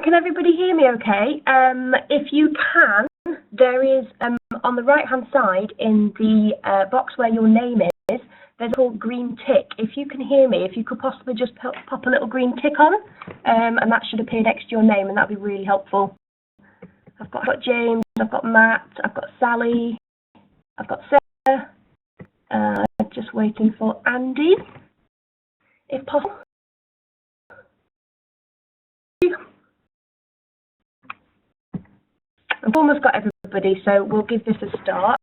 Can everybody hear me okay? If you can, there is, on the right-hand side in the box where your name is, there's a little green tick. If you can hear me, if you could possibly just pop a little green tick on, and that should appear next to your name, and that'd be really helpful. I've got James, I've got Matt, I've got Sally, I've got Sarah, just waiting for Andy, if possible. I've almost got everybody, so we'll give this a start.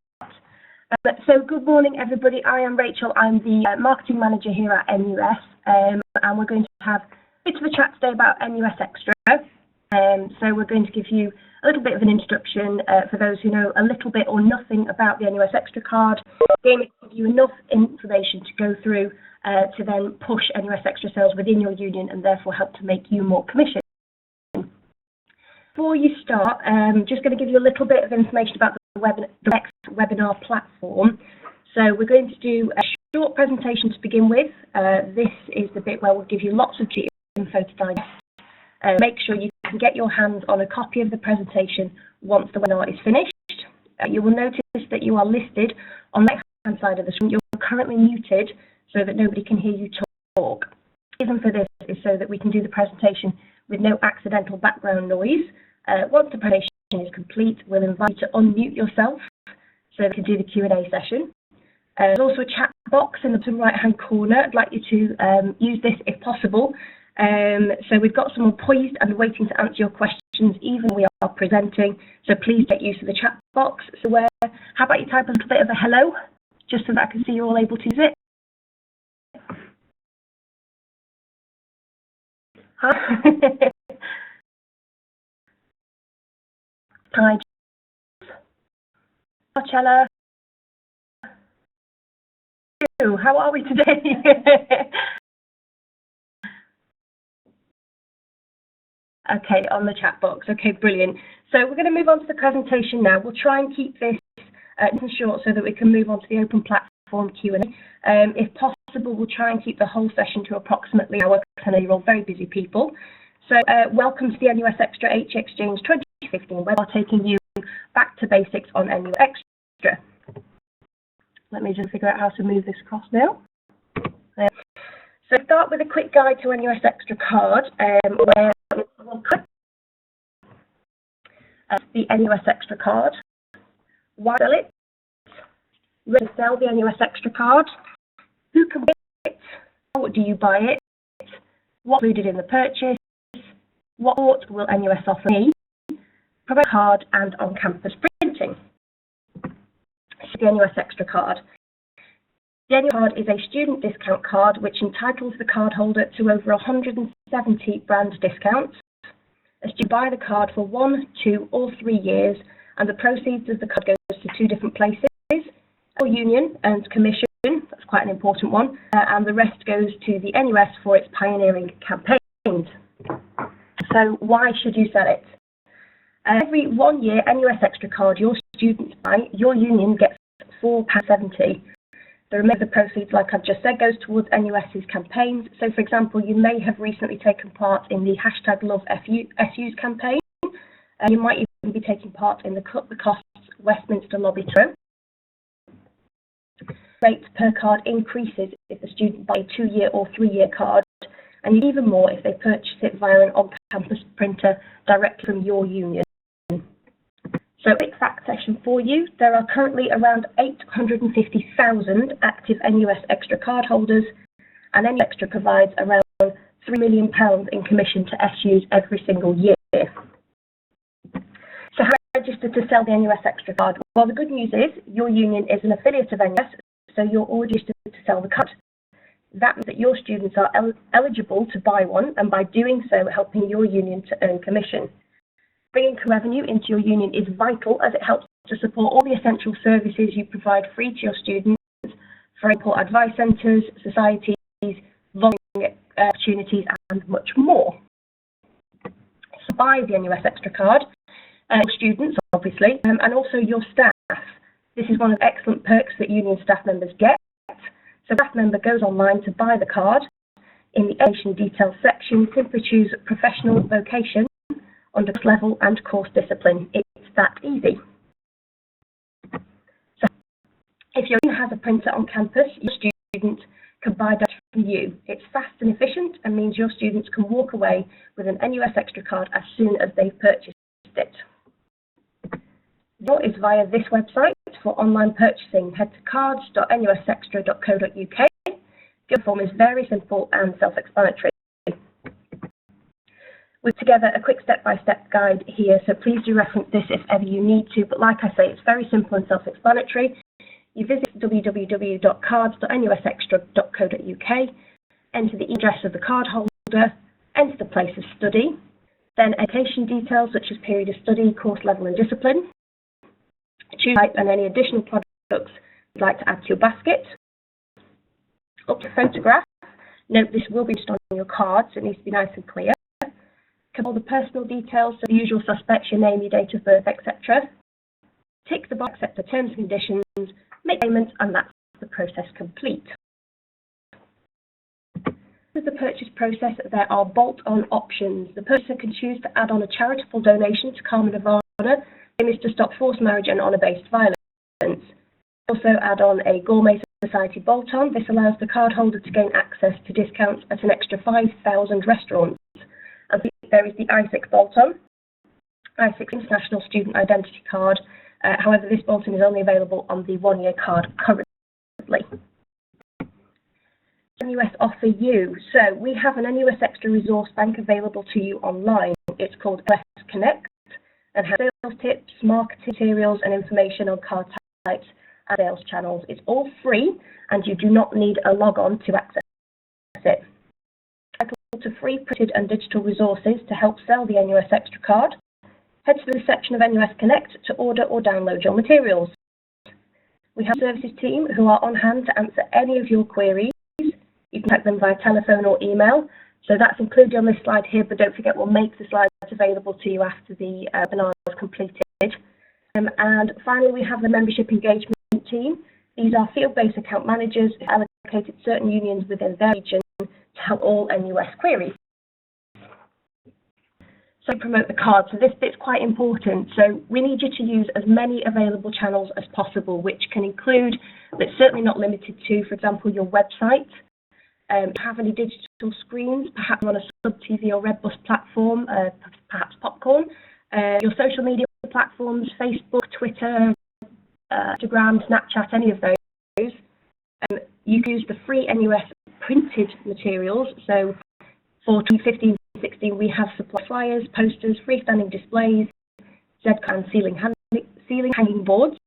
So good morning, everybody. I am Rachel. I'm the marketing manager here at NUS, and we're going to have a bit of a chat today about NUS Extra. So we're going to give you a little bit of an introduction for those who know a little bit or nothing about the NUS Extra card. The aim is to give you enough information to go through to then push NUS Extra sales within your union and therefore help to make you more commission. Before you start, I'm just going to give you a little bit of information about the next webinar platform. So we're going to do a short presentation to begin with. This is the bit where we'll give you lots of info to digest. Make sure you can get your hands on a copy of the presentation once the webinar is finished. You will notice that you are listed on the right-hand side of the screen. You're currently muted so that nobody can hear you talk. The reason for this is so that we can do the presentation with no accidental background noise. Once the presentation is complete, we'll invite you to unmute yourself so we can do the Q&A session. There's also a chat box in the bottom right-hand corner. I'd like you to use this if possible. So we've got someone poised and waiting to answer your questions even when we are presenting. So please get used to the chat box. So how about you type a little bit of a hello, just so that I can see you're all able to use it. Hi. Hi, Marcella. How are we today? Okay, on the chat box. Okay, brilliant. So we're going to move on to the presentation now. We'll try and keep this nice and short so that we can move on to the open platform Q&A. If possible, we'll try and keep the whole session to approximately an hour, because I know you're all very busy people. So welcome to the NUS Extra H Exchange 2015 webinar, taking you back to basics on NUS Extra. Let me just figure out how to move this across now. So start with a quick guide to NUS Extra card, where we'll cover the NUS Extra card, why sell it, where to sell the NUS Extra card, who can buy it, how do you buy it, what's included in the purchase, what support will NUS offer me, provide card, and on-campus printing. So the NUS Extra card. The NUS card is a student discount card which entitles the cardholder to over 170 brand discounts. A student buy the card for 1, 2, or 3 years, and the proceeds of the card goes to 2 different places. Our union earns commission, that's quite an important one, and the rest goes to the NUS for its pioneering campaigns. So why should you sell it? Every 1 year NUS Extra card your students buy, your union gets £4.70. The remainder of the proceeds, like I've just said, goes towards NUS's campaigns. So, for example, you may have recently taken part in the #LoveSUs campaign. You might even be taking part in the Cut the Costs Westminster Lobby Tour. Rate per card increases if the student buys a 2-year or 3-year card, and even more if they purchase it via an on-campus printer direct from your union. So, quick fact section for you. There are currently around 850,000 active NUS Extra card holders, and NUS Extra provides around £3 million in commission to SUs every single year. So how do you register to sell the NUS Extra card? Well, the good news is your union is an affiliate of NUS, so you're already registered to sell the card. That means that your students are eligible to buy one, and by doing so, helping your union to earn commission. Bringing revenue into your union is vital, as it helps to support all the essential services you provide free to your students, for example, advice centres, societies, volunteering opportunities, and much more. So buy the NUS Extra card, students obviously, and also your staff. This is one of the excellent perks that union staff members get. So staff member goes online to buy the card. In the education details section, simply choose professional vocation under course level and course discipline. It's that easy. So if your student has a printer on campus, your student can buy that from you. It's fast and efficient and means your students can walk away with an NUS Extra card as soon as they've purchased it. That is via this website for online purchasing. Head to cards.nusextra.co.uk. The form is very simple and self-explanatory. We've put together a quick step-by-step guide here, so please do reference this if ever you need to, but like I say, it's very simple and self-explanatory. You visit www.cards.nusextra.co.uk, enter the address of the card holder, enter the place of study, then education details such as period of study, course level and discipline, choose type and any additional products you'd like to add to your basket, up to photograph. Note this will be just on your card, so it needs to be nice and clear. Cover all the personal details, so the usual suspects, your name, your date of birth, etc. Tick the box, accept the terms and conditions, make payment, and that's the process complete. With the purchase process, there are bolt-on options. The purchaser can choose to add on a charitable donation to Carmen of Honor, aim is to stop forced marriage and honour-based violence. Also add on a Gourmet Society bolt-on. This allows the cardholder to gain access to discounts at an extra 5,000 restaurants. And there is the I6 bolt-on, I6 International Student Identity Card. However, this bolt-on is only available on the one-year card currently. NUS offer you. So we have an NUS Extra resource bank available to you online. It's called NUS Connect and has sales tips, marketing materials and information on card types and sales channels. It's all free and you do not need a log-on to access it. To free printed and digital resources to help sell the NUS Extra card, head to the section of NUS Connect to order or download your materials. We have a services team who are on hand to answer any of your queries. You can contact them via telephone or email. So that's included on this slide here, but don't forget we'll make the slides available to you after the webinar is completed. And finally, we have the membership engagement team. These are field-based account managers who allocated certain unions within their region to help all NUS queries. So promote the card. So this bit's quite important. So we need you to use as many available channels as possible, which can include, but certainly not limited to, for example, your website. Have any digital screens, perhaps on a sub-TV or Redbus platform, perhaps Popcorn. Your social media platforms, Facebook, Twitter, Instagram, Snapchat, any of those. You can use the free NUS printed materials. So for 2015-16, we have supply flyers, posters, freestanding displays, and ceiling hanging boards.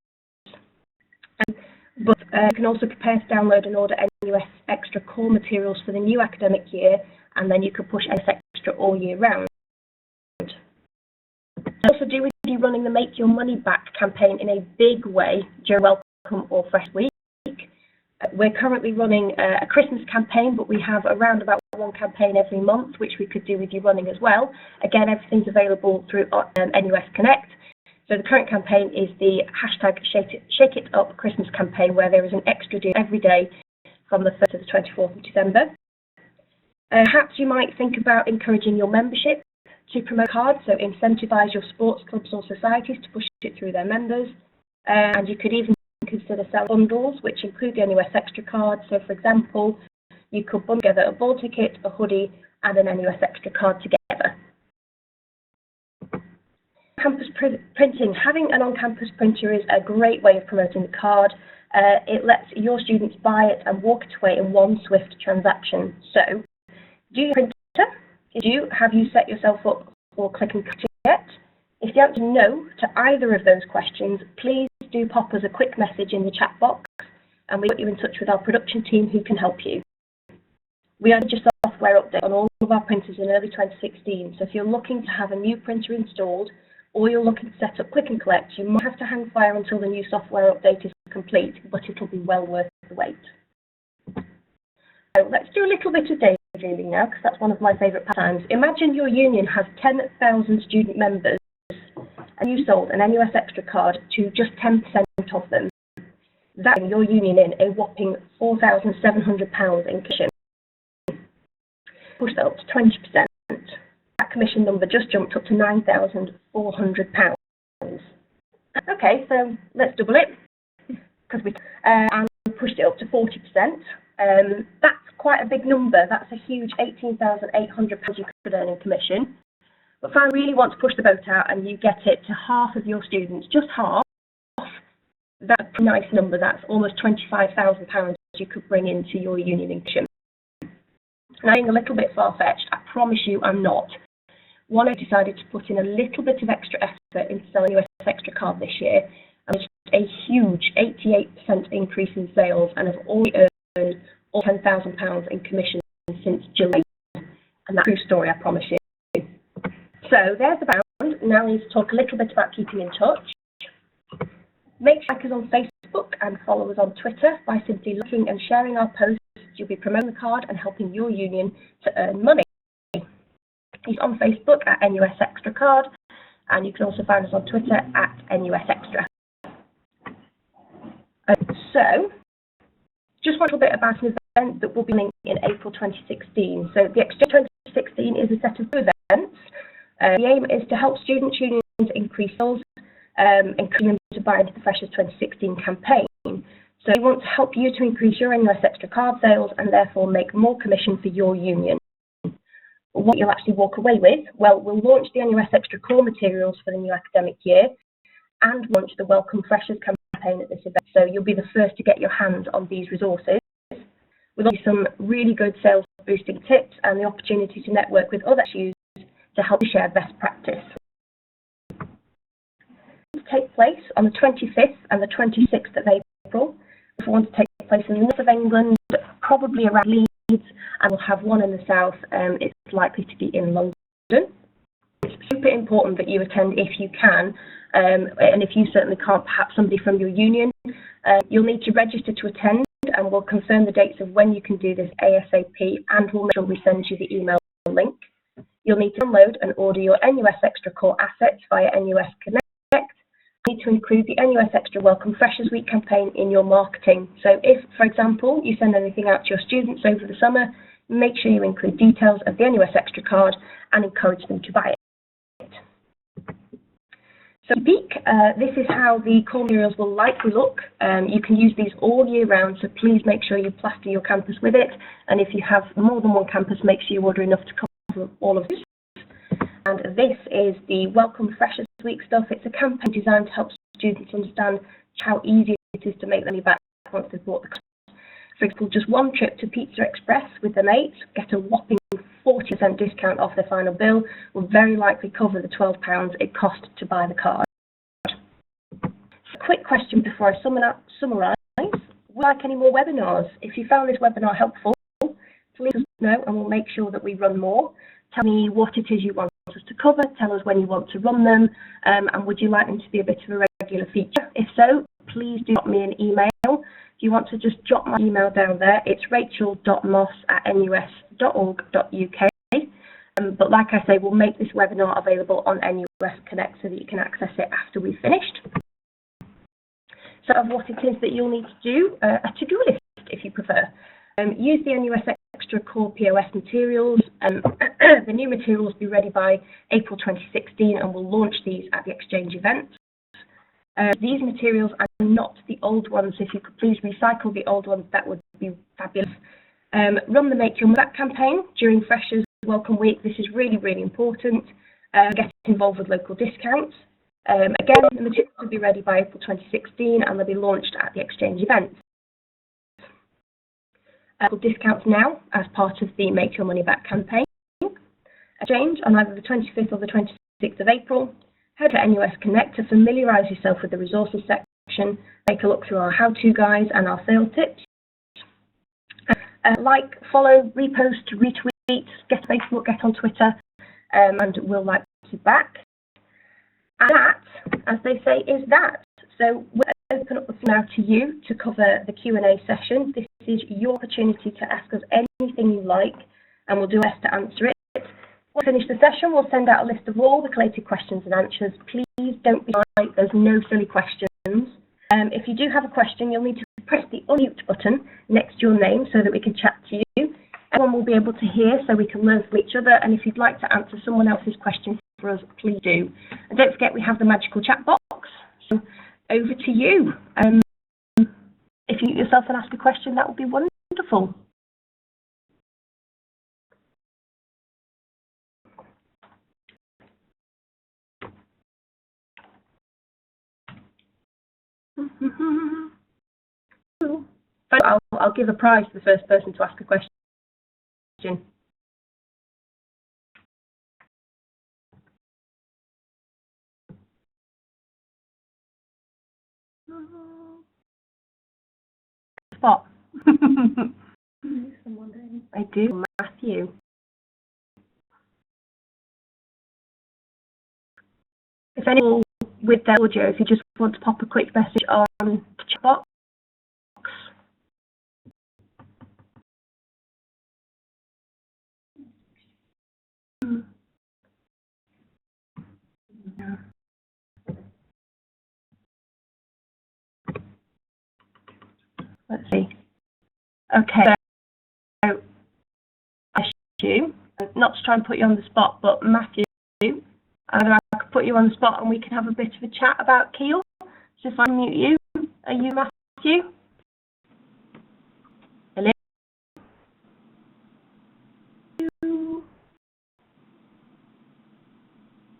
But you can also prepare to download and order NUS Extra core materials for the new academic year, and then you can push NUS Extra all year round. I also do with you running the Make Your Money Back campaign in a big way during Welcome or Fresh Week. We're currently running a Christmas campaign, but we have around about one campaign every month, which we could do with you running as well. Again, everything's available through NUS Connect. So the current campaign is the hashtag Shake It Up Christmas campaign, where there is an extra deal every day from the 1st to the 24th of December. Perhaps you might think about encouraging your membership to promote cards, so incentivise your sports clubs or societies to push it through their members. And you could even consider selling bundles, which include the NUS Extra card. So for example, you could bundle together a ball ticket, a hoodie, and an NUS Extra card together. Campus printing. Having an on-campus printer is a great way of promoting the card. It lets your students buy it and walk it away in one swift transaction. So, do you print it? If you have you set yourself up for click and cut yet? If the answer is no to either of those questions, please do pop us a quick message in the chat box and we'll put you in touch with our production team who can help you. We are just software update on all of our printers in early 2016, so if you're looking to have a new printer installed or you're looking to set up click and collect, you might have to hang fire until the new software update is complete, but it'll be well worth the wait. So let's do a little bit of daydreaming now, because that's one of my favourite pastimes. Imagine your union has 10,000 student members and you sold an NUS Extra card to just 10% of them. That's your union in a whopping £4,700 in commission. Push that up to 20%. that commission number just jumped up to £9,400. Okay, so let's double it, because we and pushed it up to 40%. That's quite a big number. That's a huge £18,800 you could earn in commission. But if I really want to push the boat out and you get it to half of your students, just half, that's a nice number. That's almost £25,000 you could bring into your union in commission. Now, being a little bit far-fetched, I promise you I'm not. One, I decided to put in a little bit of extra effort into selling NUS Extra Card this year, and it's a huge 88% increase in sales, and I've already earned all £10,000 in commission since July, and that's a true story, I promise you. So there's the bound. Now we need to talk a little bit about keeping in touch. Make sure you like us on Facebook and follow us on Twitter by simply liking and sharing our posts. You'll be promoting the card and helping your union to earn money. He's on Facebook at NUS Extra Card, and you can also find us on Twitter at NUS Extra. So, just one little bit about an event that will be running in April 2016. So, the Exchange 2016 is a set of events. The aim is to help student unions increase sales, encouraging them to buy into the Freshers 2016 campaign. So, we want to help you to increase your NUS Extra Card sales and therefore make more commission for your union. What you'll actually walk away with, well, we'll launch the NUS Extra core materials for the new academic year and launch the Welcome Freshers campaign at this event. So you'll be the first to get your hands on these resources. We'll offer some really good sales boosting tips and the opportunity to network with other issues to help you share best practice. It will take place on the 25th and the 26th of April. If we want to take place in the north of England, probably around Leeds, and we'll have one in the south. It's likely to be in London. It's super important that you attend if you can, and if you certainly can't, perhaps somebody from your union. You'll need to register to attend, and we'll confirm the dates of when you can do this ASAP, and we'll make sure we send you the email link. You'll need to download and order your NUS Extra Core assets via NUS Connect. You need to include the NUS Extra Welcome Freshers Week campaign in your marketing. So if, for example, you send anything out to your students over the summer, make sure you include details of the NUS Extra Card and encourage them to buy it. So this is how the core materials will likely look. You can use these all year round, so please make sure you plaster your campus with it. And if you have more than one campus, make sure you order enough to cover all of this. And this is the Welcome Freshers Week stuff. It's a campaign designed to help students understand how easy it is to make money back once they've bought the class. For example, just one trip to Pizza Express with their mates, get a whopping 40% discount off their final bill, will very likely cover the £12 it cost to buy the card. A quick question before I summarise. Would you like any more webinars? If you found this webinar helpful, please let us know and we'll make sure that we run more. Tell me what it is you want us to cover, tell us when you want to run them, and would you like them to be a bit of a regular feature? If so, please do drop me an email. If you want to just jot my email down there, it's rachel.moss@nus.org.uk. But like I say, we'll make this webinar available on NUS Connect so that you can access it after we've finished. So of what it is that you'll need to do, a to-do list if you prefer. Use the NUS Extra Core POS materials. The new materials will be ready by April 2016 and we'll launch these at the Exchange event. These materials are not the old ones. If you could please recycle the old ones, that would be fabulous. Run the Make Your Money Back campaign during Freshers Welcome Week. This is really, really important. Get involved with local discounts. Again, the materials will be ready by April 2016 and they'll be launched at the Exchange event. Discounts now as part of the Make Your Money Back campaign. Exchange on either the 25th or the 26th of April. Head to NUS Connect to familiarise yourself with the resources section, take a look through our how-to guides and our sales tips. Like, follow, repost, retweet, get on Facebook, get on Twitter, and we'll like you back. And that, as they say, is that. So we'll open up the floor now to you to cover the Q&A session. This is your opportunity to ask us anything you like, and we'll do our best to answer it. When we finish the session, we'll send out a list of all the collated questions and answers. Please don't be shy, there's no silly questions. If you do have a question, you'll need to press the unmute button next to your name so that we can chat to you. everyone will be able to hear so we can learn from each other. And if you'd like to answer someone else's question for us, please do. And don't forget we have the magical chat box. So over to you. If you yourself can ask a question, that would be wonderful. I'll give a prize to the first person to ask a question. Spot. I do, Matthew. If anyone with their audio, if you just want to pop a quick message on the chat box. Let's see. Okay, so Matthew, not to try and put you on the spot, but Matthew, I could put you on the spot and we can have a bit of a chat about Keel. So if I mute you, are you Matthew? Hello?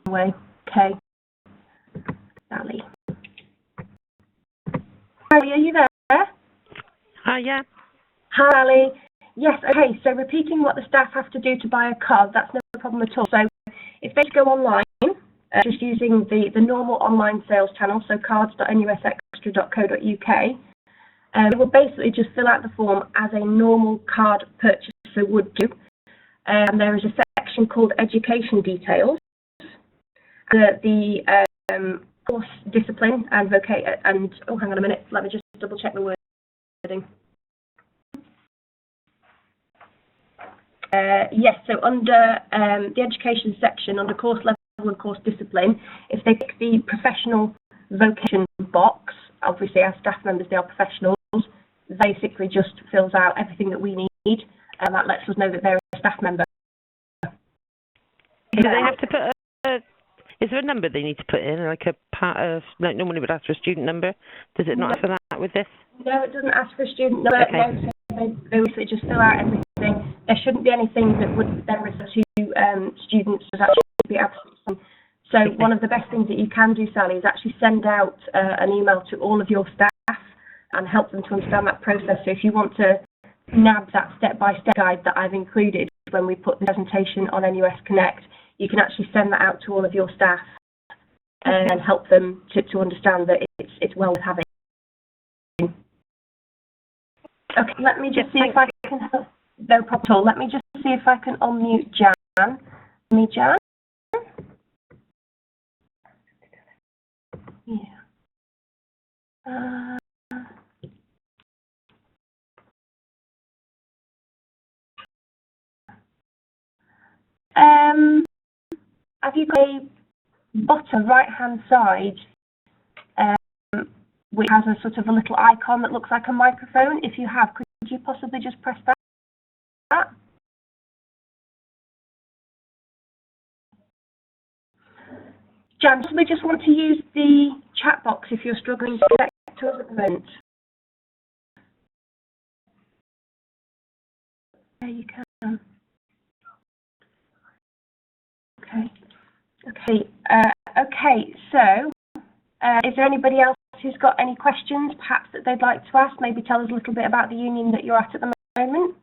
Away. Okay. Sally. Hi, are you there? Hi, yeah. Hi, Ali. Yes, okay, so repeating what the staff have to do to buy a card, that's no problem at all. So if they go online, just using the normal online sales channel, so cards.nusextra.co.uk, they will basically just fill out the form as a normal card purchaser would do. There is a section called Education Details. The course discipline and oh, hang on a minute, let me just double check the wording. Yes, so under the education section, under course level and course discipline, if they pick the professional vocation box, obviously as staff members they are professionals, basically just fills out everything that we need, and that lets us know that they're a staff member. Do they have to put is there a number they need to put in, like a part of, like normally would ask for a student number? Does it not ask for that with this? No, it doesn't ask for a student number. Okay. No, so they basically just fill out everything. There shouldn't be anything that would then refer to students. That should be absolutely fine. So one of the best things that you can do, Sally, is actually send out an email to all of your staff and help them to understand that process. So if you want to nab that step-by-step guide that I've included when we put the presentation on NUS Connect, you can actually send that out to all of your staff and help them to understand that it's well worth having. Okay, let me just see if I can help. No problem at all. Let me just see if I can unmute Jan. Jan? Yeah. Have you got a bottom right-hand side which has a sort of a little icon that looks like a microphone? If you have, could you possibly just press that? Jan, we just want to use the chat box if you're struggling to connect to us at the moment. There you can. Okay. Okay, so is there anybody else who's got any questions perhaps that they'd like to ask? Maybe tell us a little bit about the union that you're at the moment.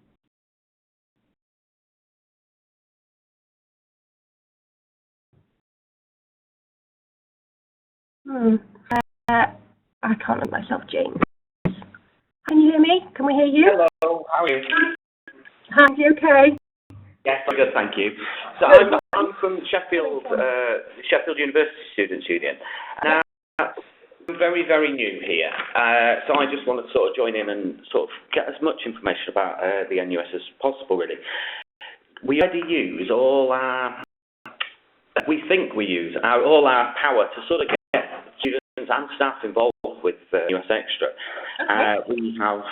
I can't look myself, James. Can you hear me? Can we hear you? Hello, how are you? Hi, you okay? Yes, very good, thank you. So I'm from Sheffield, Sheffield University Students' Union. Now, I'm very, very new here, so I just want to sort of join in and sort of get as much information about the NUS as possible, really. We already use all our, all our power to sort of get students and staff involved with NUS Extra. We have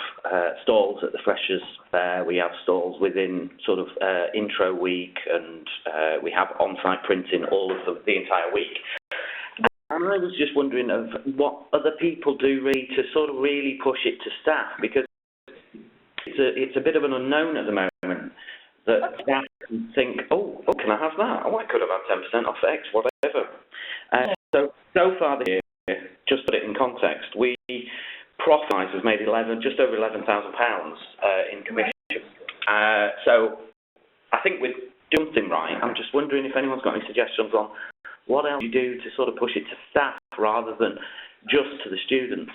stalls at the Freshers Fair. We have stalls within sort of intro week, and we have on-site printing all of the entire week. And I was just wondering of what other people do really to sort of really push it to staff, because it's a bit of an unknown at the moment that staff can think, oh, can I have that? Oh, I could have had 10% off X, whatever. So far this year, just put it in context, profit has made just over £11,000 in commission. So I think we're doing something right. I'm just wondering if anyone's got any suggestions on what else you do to sort of push it to staff rather than just to the students.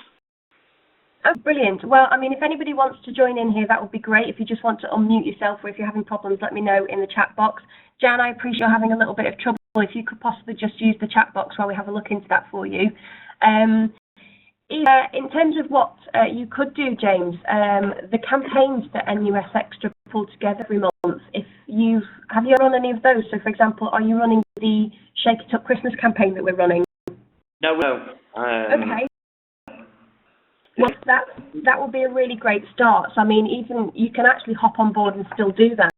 Oh, brilliant. Well, I mean, if anybody wants to join in here, that would be great. If you just want to unmute yourself, or if you're having problems, let me know in the chat box. Jan, I appreciate you're having a little bit of trouble. If you could possibly just use the chat box while we have a look into that for you. In terms of what you could do, James, the campaigns that NUS Extra pull together every month, have you run any of those? So, for example, are you running the Shake It Up Christmas campaign that we're running? No. Okay. Well, that will be a really great start. So, I mean, even you can actually hop on board and still do that.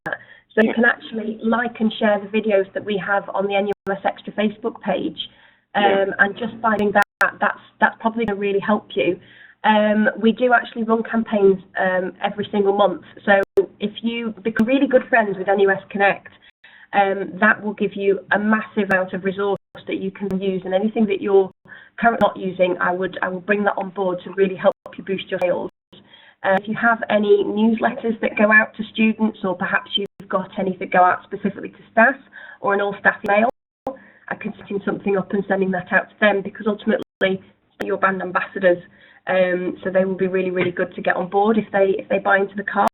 So you can actually like and share the videos that we have on the NUS Extra Facebook page, and just finding that's probably going to really help you. We do actually run campaigns every single month. So if you become really good friends with NUS Connect, that will give you a massive amount of resource that you can use, and anything that you're currently not using, I will bring that on board to really help you boost your sales. If you have any newsletters that go out to students, or perhaps you've got any that go out specifically to staff, or an all-staff email, I can set something up and sending that out to them, because ultimately they're your brand ambassadors, so they will be really, really good to get on board if they buy into the card.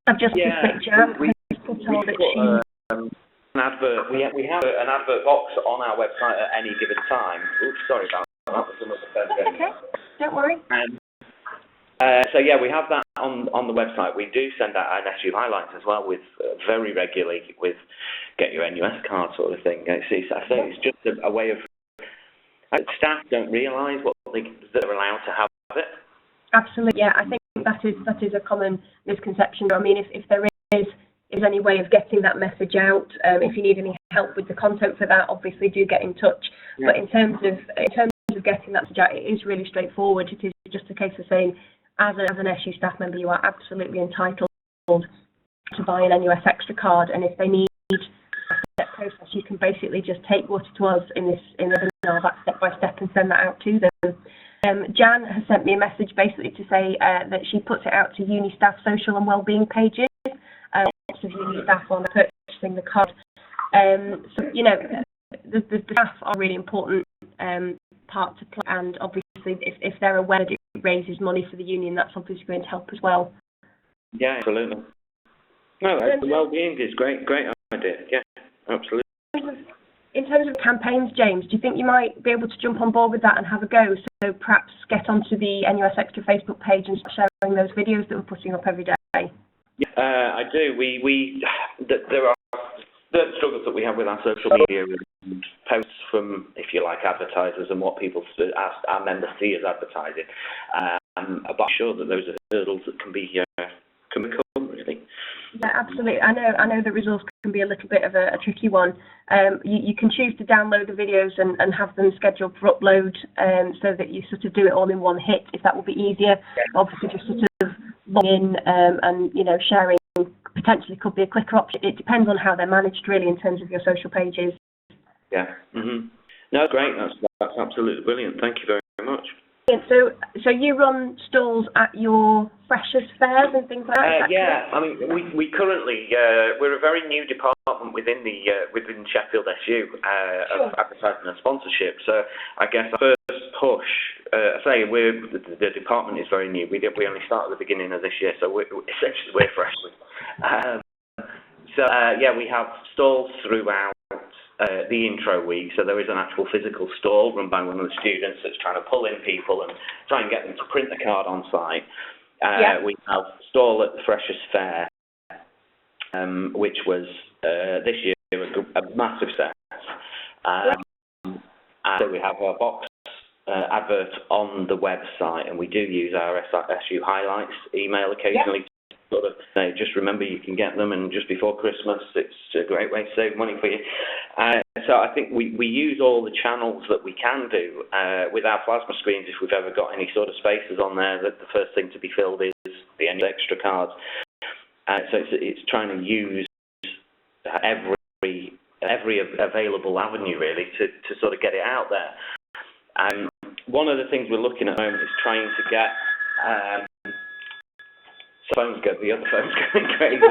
I've just Jan has put on that she... an advert. We have an advert box on our website at any given time. Oops, sorry about that. That was another phone. Okay, don't worry. So we have that on the website. We do send out our NSU highlights as well, with very regularly with get your NUS card sort of thing. I say it's just a way of staff don't realise that they're allowed to have it. Absolutely, yeah. I think that is a common misconception. I mean, if there is any way of getting that message out, if you need any help with the content for that, obviously do get in touch. Yeah. But in terms of getting that message out, it is really straightforward. It is just a case of saying, as an SU staff member, you are absolutely entitled to buy an NUS Extra card, and if they need a step process, you can basically just take what it was in the webinar, that step by step, and send that out to them. Jan has sent me a message basically to say that she puts it out to uni staff social and wellbeing pages. Lots of uni staff on purchasing the card. So the staff are a really important part to play, and obviously if they're aware that it raises money for the union, that's obviously going to help as well. Yeah, absolutely. No, the well-being is great idea. Yeah, absolutely. In terms of campaigns, James, do you think you might be able to jump on board with that and have a go? So perhaps get onto the NUS Extra Facebook page and start sharing those videos that we're putting up every day. Yeah, I do. There are certain struggles that we have with our social media and posts from, if you like, advertisers and what people our members see as advertising. But I'm sure that those are hurdles that can become really. Yeah, absolutely. I know the resource can be a little bit of a tricky one. You can choose to download the videos and have them scheduled for upload, so that you sort of do it all in one hit, if that will be easier. Obviously, just sort of log in and sharing potentially could be a quicker option. It depends on how they're managed, really, in terms of your social pages. Yeah. No, great. That's absolutely brilliant. Thank you very much. So you run stalls at your Freshers fairs and things like that? Yeah, I mean, we currently we're a very new department within Sheffield SU of advertising and sponsorship. So I guess our first push, the department is very new. We only started at the beginning of this year, so we're freshmen. We have stalls throughout the intro week, so there is an actual physical stall run by one of the students that's trying to pull in people and try and get them to print the card on site. We have a stall at the Freshers Fair, which was this year a massive success. So we have our box advert advert on the website, and we do use our SU highlights email occasionally. Sort of just remember you can get them, and just before Christmas, it's a great way to save money for you. So I think we use all the channels that we can do with our plasma screens. If we've ever got any sort of spaces on there, that the first thing to be filled is the NUS extra cards. So it's trying to use every available avenue really to sort of get it out there. One of the things we're looking at the moment is trying to get the other phone's going crazy.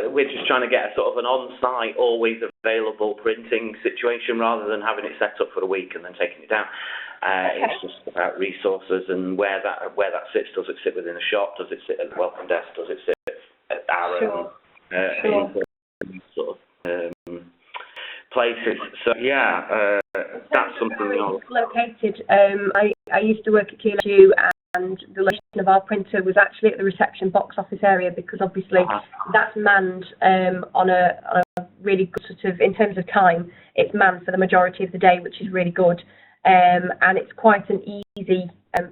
We're just trying to get a sort of an on-site, always available printing situation rather than having it set up for a week and then taking it down. It's just about resources and where that sits. Does it sit within a shop? Does it sit at the welcome desk? Does it sit at our own sort of places? So that's something we are located. I used to work at QLSU, and the location of our printer was actually at the reception box office area, because obviously that's manned on a really good sort of, in terms of time, it's manned for the majority of the day, which is really good. And it's quite an easy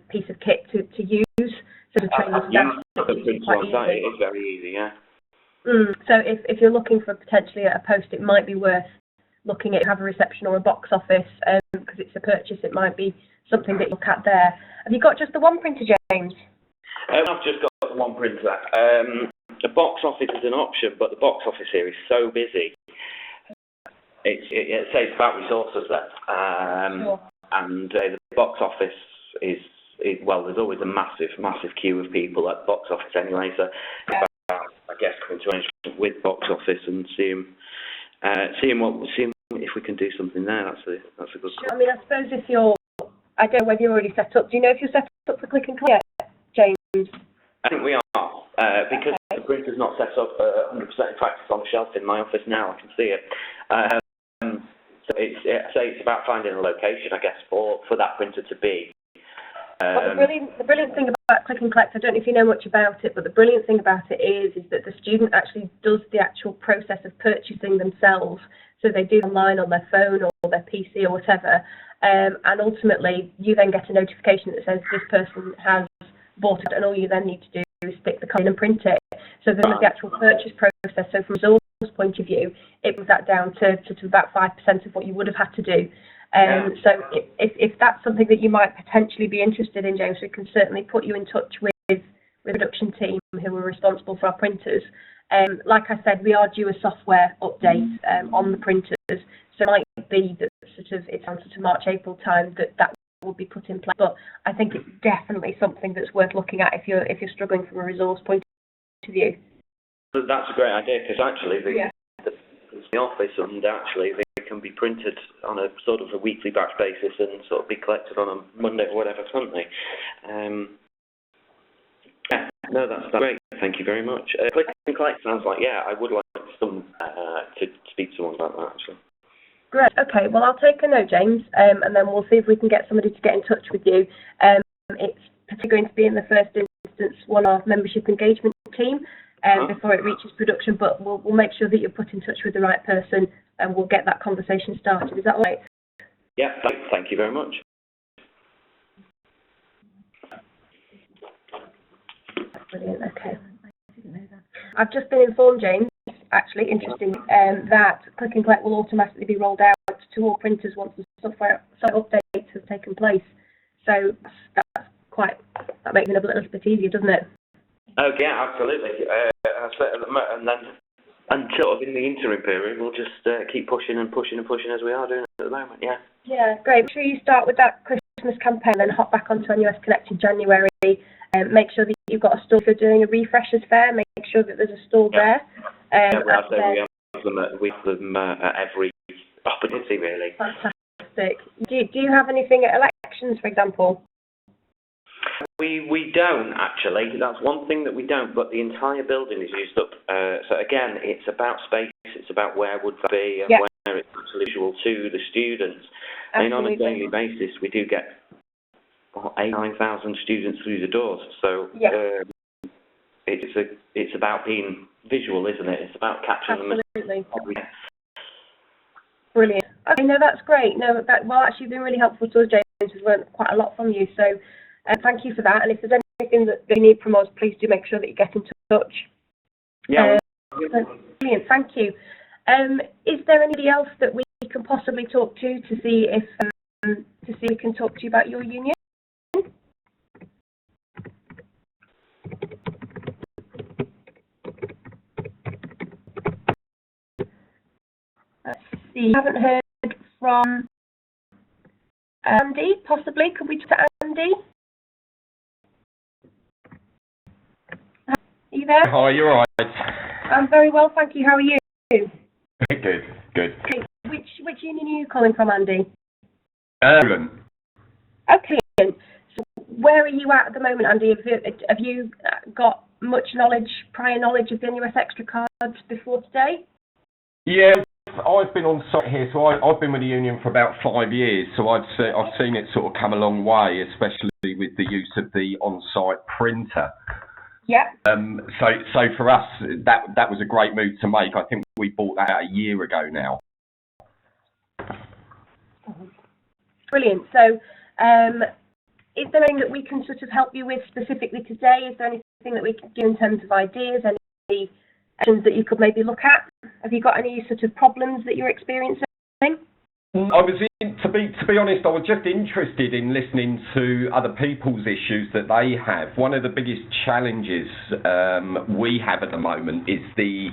piece of kit to use. So the training staff, it's quite easy. It is very easy, yeah. So if you're looking for potentially a post, it might be worth looking at have a reception or a box office, because it's a purchase. It might be something that you look at there. Have you got just the one printer, James? I've just got the one printer. The box office is an option, but the box office here is so busy. It saves about resources there. And the box office is there's always a massive queue of people at the box office anyway. So I guess coming to arrangement with box office and seeing if we can do something there. That's a good call. I mean, I suppose I don't know whether you're already set up. Do you know if you're set up for click and collect, James? I think we are, because the printer's not set up 100% in practice on the shelf in my office now. I can see it. So it's about finding a location, I guess, for that printer to be. Well, the brilliant thing about click and collect, I don't know if you know much about it, but the brilliant thing about it is that the student actually does the actual process of purchasing themselves. So they do it online on their phone or their PC or whatever, and ultimately you then get a notification that says this person has bought it, and all you then need to do is stick the card in and print it. So there's the actual purchase process. So from a resource point of view, it brings that down to about 5% of what you would have had to do. So if that's something that you might potentially be interested in, James, we can certainly put you in touch with the production team who are responsible for our printers. Like I said, we are due a software update on the printers, so it might be that it's down to March, April time that will be put in place. But I think it's definitely something that's worth looking at if you're struggling from a resource point of view. That's a great idea, because actually the office, and actually they can be printed on a sort of a weekly batch basis and sort of be collected on a Monday or whatever, can't they? That's great. Thank you very much. Click and collect sounds like, I would like to speak to someone about that, actually. Great. Okay. Well, I'll take a note, James, and then we'll see if we can get somebody to get in touch with you. It's particularly going to be in the first instance one of our membership engagement team before it reaches production, but we'll make sure that you're put in touch with the right person and we'll get that conversation started. Is that all right? Yeah. Thank you very much. Brilliant. Okay. I didn't know that. I've just been informed, James, actually, interesting, that click and collect will automatically be rolled out to all printers once the software updates have taken place. So that makes it a little bit easier, doesn't it? Oh yeah, absolutely. And sort of in the interim period, we'll just keep pushing and pushing and pushing as we are doing at the moment. Yeah. Yeah, great. Make sure you start with that Christmas campaign and hop back onto NUS Connect in January. Make sure that you've got a stall. If you're doing a refreshers fair, make sure that there's a stall there. We have them at every opportunity, really. Fantastic. Do you have anything at elections, for example? We don't, actually. That's one thing that we don't, but the entire building is used up. So again, it's about space, it's about where would that be and where it's actually visual to the students. Absolutely. I mean, on a daily basis, we do get 8,000-9,000 students through the doors. So it's about being visual, isn't it? It's about capturing them. Brilliant. Okay, no, that's great. No, well, actually, you've been really helpful to us, James. We've learned quite a lot from you, so thank you for that. And if there's anything that you need from us, please do make sure that you get in touch. Yeah. Brilliant, thank you. Is there anybody else that we can possibly talk to see if we can talk to you about your union? Let's see. I haven't heard from Andy, possibly. Could we talk to Andy? Are you there? Hi, you're right. I'm very well, thank you. How are you? Good. Okay. Which union are you calling from, Andy? Poland. Okay. So where are you at the moment, Andy? Have you got much prior knowledge of the NUS Extra cards before today? Yeah, I've been on site here, so I've been with the union for about 5 years, so I've seen it sort of come a long way, especially with the use of the on-site printer. Yeah. So for us, that was a great move to make. I think we bought that a year ago now. Brilliant. So, is there anything that we can sort of help you with specifically today? Is there anything that we can do in terms of ideas, any actions that you could maybe look at? Have you got any sort of problems that you're experiencing? To be honest, I was just interested in listening to other people's issues that they have. One of the biggest challenges we have at the moment is the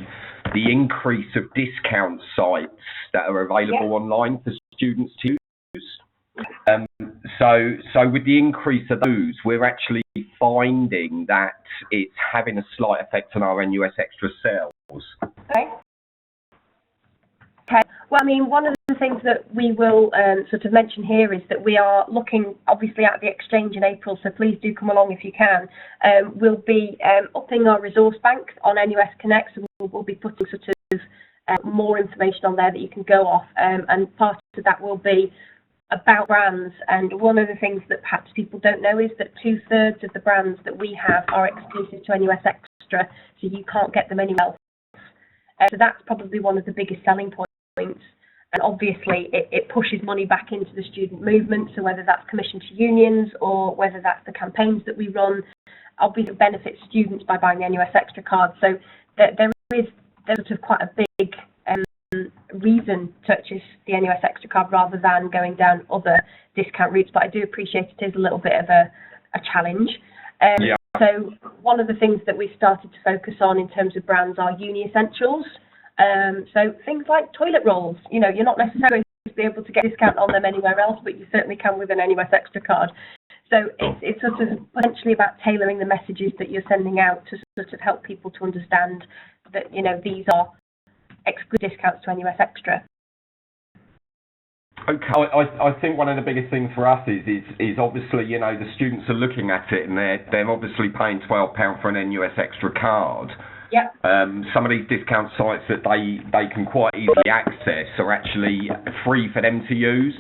increase of discount sites that are available online for students to use. So with the increase of those, we're actually finding that it's having a slight effect on our NUS Extra sales. Okay. Well, I mean, one of the things that we will sort of mention here is that we are looking, obviously, at the exchange in April, so please do come along if you can. We'll be upping our resource bank on NUS Connect, so we'll be putting sort of more information on there that you can go off, and part of that will be about brands. And one of the things that perhaps people don't know is that 2/3 of the brands that we have are exclusive to NUS Extra, so you can't get them anywhere else. So that's probably one of the biggest selling points. And obviously it pushes money back into the student movement, so whether that's commission to unions or whether that's the campaigns that we run, obviously it benefits students by buying the NUS Extra card. So there's sort of quite a big reason to purchase the NUS Extra card rather than going down other discount routes, but I do appreciate it is a little bit of a challenge. Yeah. So one of the things that we've started to focus on in terms of brands are uni essentials. So things like toilet rolls, you're not necessarily going to be able to get a discount on them anywhere else, but you certainly can with an NUS Extra card. So it's sort of potentially about tailoring the messages that you're sending out to sort of help people to understand that, these are exclusive discounts to NUS Extra. Okay, I think one of the biggest things for us is obviously, the students are looking at it and they're obviously paying £12 for an NUS Extra card. Yeah. Some of these discount sites that they can quite easily access are actually free for them to use.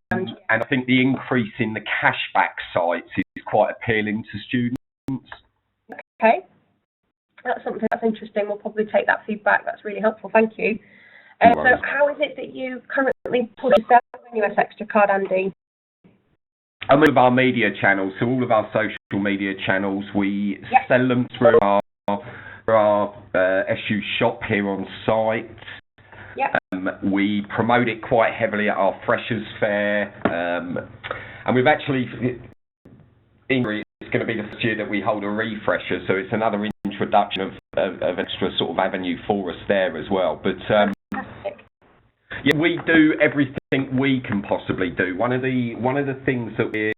And I think the increase in the cashback sites is quite appealing to students. Okay. That's something that's interesting. We'll probably take that feedback. That's really helpful. Thank you. So how is it that you currently push yourself on NUS Extra card, Andy? And with our media channels, so all of our social media channels, we sell them through our SU shop here on site. Yep. We promote it quite heavily at our Freshers Fair, and we've actually, it's going to be the first year that we hold a refresher, so it's another introduction of extra sort of avenue for us there as well. But yeah, we do everything we can possibly do. One of the things that we're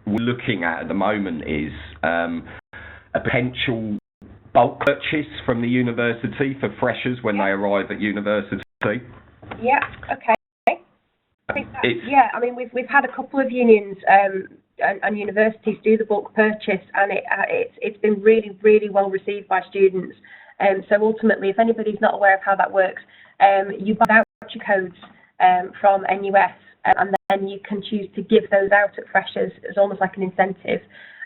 looking at the moment is a potential bulk purchase from the university for freshers when they arrive at university. Yeah. Okay. I mean, we've had a couple of unions and universities do the bulk purchase, and it's been really, really well received by students. So ultimately, if anybody's not aware of how that works, you buy voucher codes from NUS, and then you can choose to give those out at freshers as almost like an incentive.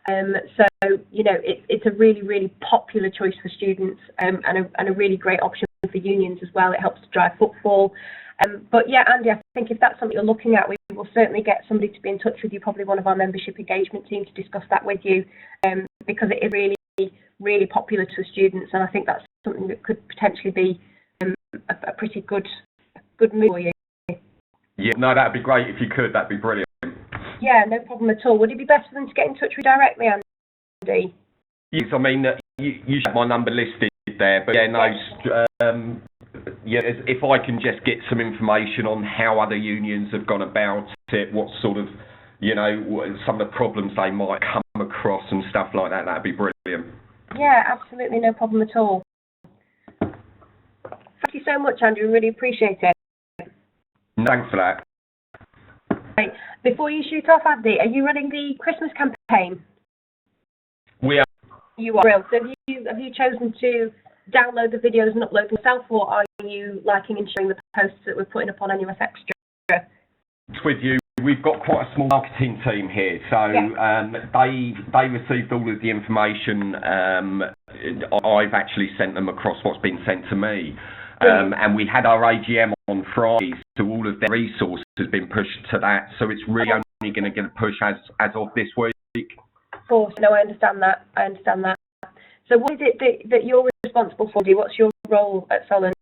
So it's a really, really popular choice for students, and a really great option for unions as well. It helps to drive footfall. But yeah, Andy, I think if that's something you're looking at, we will certainly get somebody to be in touch with you, probably one of our membership engagement team, to discuss that with you, because it is really, really popular to students, and I think that's something that could potentially be a pretty good move for you. Yeah, no, that'd be great if you could. That'd be brilliant. Yeah, no problem at all. Would it be best for them to get in touch with you directly, Andy? Yes, I mean, you should have my number listed there, but yeah, no, if I can just get some information on how other unions have gone about it, what sort of, some of the problems they might come across and stuff like that, that'd be brilliant. Yeah, absolutely, no problem at all. Thank you so much, Andrew. Really appreciate it. Thanks for that. Right. Before you shoot off, Andy, are you running the Christmas campaign? We are. You are. So have you chosen to download the videos and upload them yourself, or are you liking and sharing the posts that we're putting up on NUS Extra? With you, we've got quite a small marketing team here, so they received all of the information. I've actually sent them across what's been sent to me. And we had our AGM on Friday, so all of their resources has been pushed to that. So it's really only going to get a push as of this week. Of course, no, I understand that. So what is it that you're responsible for? What's your role at Solent?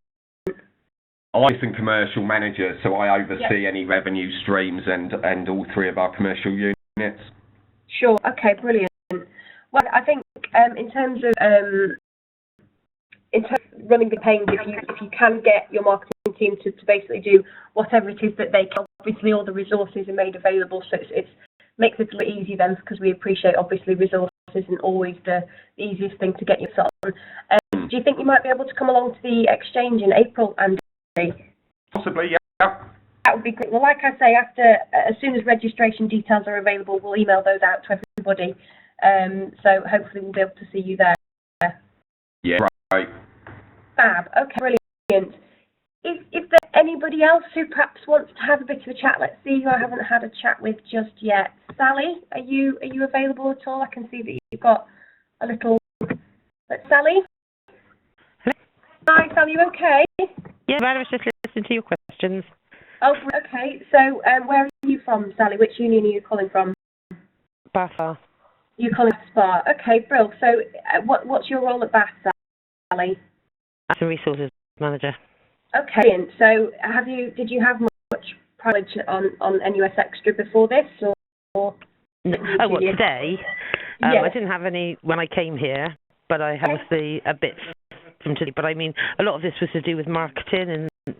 I'm a commercial manager, so I oversee any revenue streams and all three of our commercial units. Sure. Okay. Brilliant. Well, I think in terms of running the campaigns, if you can get your marketing team to basically do whatever it is that they can, obviously all the resources are made available, so it makes it a little easy then, because we appreciate obviously resources isn't always the easiest thing to get your on. Do you think you might be able to come along to the exchange in April, Andy? Possibly, yeah. That would be great. Well, like I say, as soon as registration details are available, we'll email those out to everybody. So hopefully we'll be able to see you there. Yeah, right. Fab. Okay, brilliant. Is there anybody else who perhaps wants to have a bit of a chat? Let's see who I haven't had a chat with just yet. Sally, are you available at all? I can see that you've got a little. Sally? Hello? Hi, Sally, you okay? Yeah, I was just listening to your questions. Oh, okay. So, where are you from, Sally? Which union are you calling from? Bath. You're calling from Spa. Okay, Brill. So, what's your role at Bath, Sally? As a resources manager. Okay, and so did you have much knowledge on NUS Extra before this, or? No. Oh, what, today? Yes. I didn't have any when I came here, but I have obviously a bit from today. But I mean, a lot of this was to do with marketing, and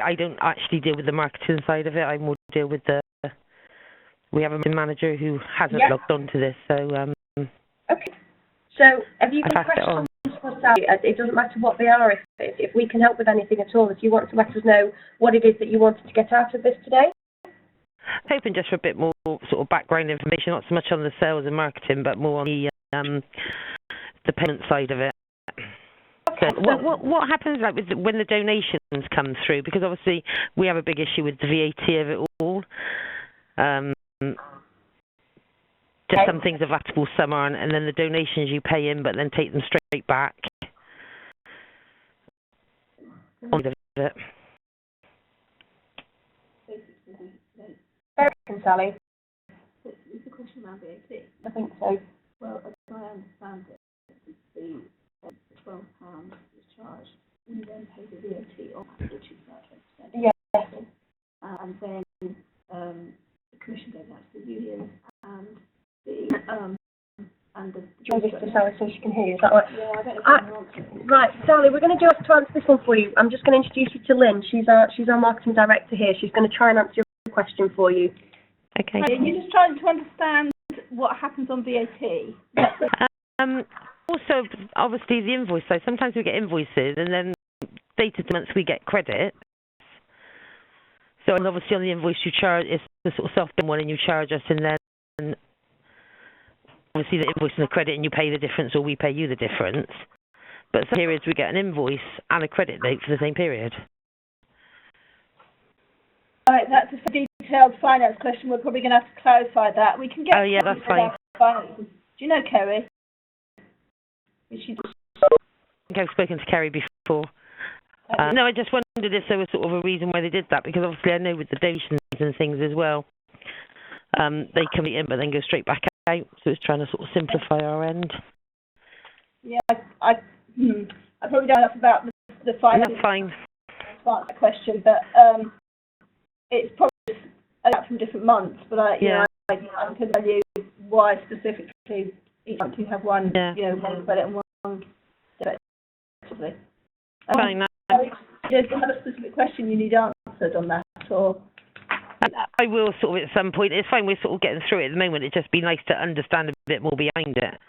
I don't actually deal with the marketing side of it. I more deal with we have a manager who hasn't logged on to this, so. Okay. So, have you got questions for Sally? It doesn't matter what they are. If we can help with anything at all, if you want to let us know what it is that you wanted to get out of this today. Hoping just for a bit more sort of background information, not so much on the sales and marketing, but more on the payment side of it. Okay. So what happens like when the donations come through? Because obviously we have a big issue with the VAT of it all. Just some things are vatable, some aren't, and then the donations you pay in, but then take them straight back. On the it. Sally. Is the question around VAT? I think so. Well, as I understand it, the £12 is charged, and you then pay the VAT on that, which is about 20%. Yes. And then the commission goes out to the union, and the Join this to Sally so she can hear you. Is that right? Yeah, I don't know if I'm answering. Right, Sally, we're going to do to answer this one for you. I'm just going to introduce you to Lynn. She's our marketing director here. She's going to try and answer your question for you. Okay. You're just trying to understand what happens on VAT. Also, obviously, the invoice side. Sometimes we get invoices, and then dated months we get credit. So, and obviously on the invoice you charge, it's the sort of self-bill one, and you charge us, and then obviously the invoice and the credit, and you pay the difference, or we pay you the difference. But some periods we get an invoice and a credit note for the same period. All right, that's a detailed finance question. We're probably going to have to clarify that. We can get. Oh yeah, that's fine. Do you know Kerry? Is she? I think I've spoken to Kerry before. No, I just wondered if there was sort of a reason why they did that, because obviously I know with the donations and things as well, they come in but then go straight back out, so it's trying to sort of simplify our end. Yeah, I probably don't know enough about the finance That's fine. to answer that question, but it's probably just from different months, but I can tell you why specifically each month you have one, one credit and one debit, effectively. Fine. Do you have a specific question you need answered on that, or? I will sort of at some point. It's fine, we're sort of getting through it at the moment. It'd just be nice to understand a bit more behind it.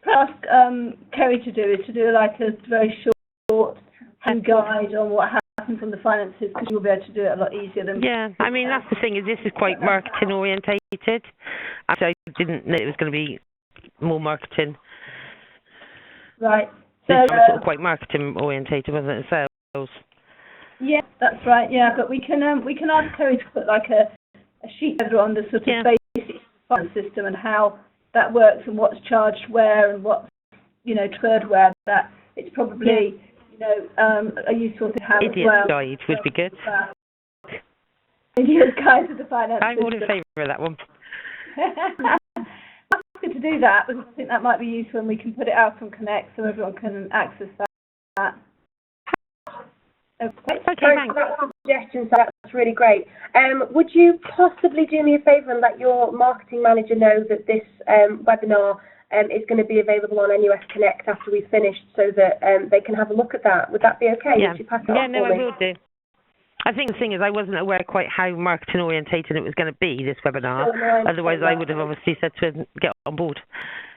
Ask Kerry to do like a very short hand guide on what happens on the finances, because you'll be able to do it a lot easier than. Yeah, I mean that's the thing, is this is quite marketing orientated. So I didn't know it was going to be more marketing. Right. So this was sort of quite marketing orientated, wasn't it? Sales. Yeah, that's right. Yeah, but we can ask Kerry to put like a sheet together on the sort of basic finance system and how that works and what's charged where and what's deferred where. That it's probably a useful to have Idiot as well. guide would be good. Idiot guide to the finance I'm all in system. favour of that one. Ask her to do that, because I think that might be useful, and we can put it out on Connect so everyone can access that. Okay, thanks. That's a suggestion, so that's really great. Would you possibly do me a favour and let your marketing manager know that this webinar is going to be available on NUS Connect after we've finished, so that they can have a look at that? Would that be okay? Yeah, Would you pass it on no, for I me? will do. I think the thing is I wasn't aware quite how marketing orientated it was going to be, this webinar. Otherwise I would have obviously said to him, get on board.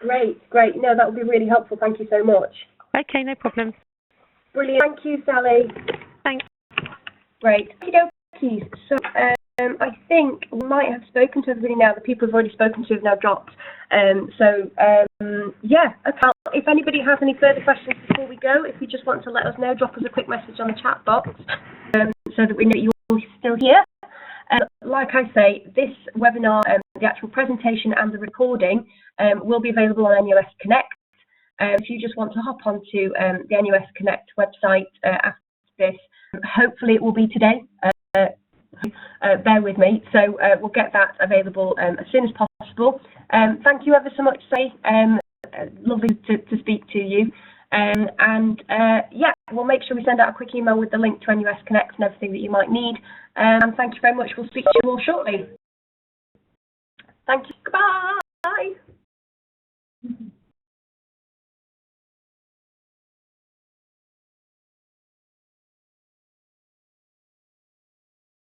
Great. No, that would be really helpful. Thank you so much. Okay, no problem. Brilliant. Thank you, Sally. Thanks. Great. Okey-dokey. So I think we might have spoken to everybody now. The people we've already spoken to have now dropped. Okay. If anybody has any further questions before we go, if you just want to let us know, drop us a quick message on the chat box so that we know you're still here. Like I say, this webinar, the actual presentation and the recording will be available on NUS Connect. If you just want to hop onto the NUS Connect website after this, hopefully it will be today. Bear with me. So we'll get that available as soon as possible. Thank you ever so much, Say. Lovely to speak to you. We'll make sure we send out a quick email with the link to NUS Connect and everything that you might need. And thank you very much. We'll speak to you all shortly. Thank you. Goodbye.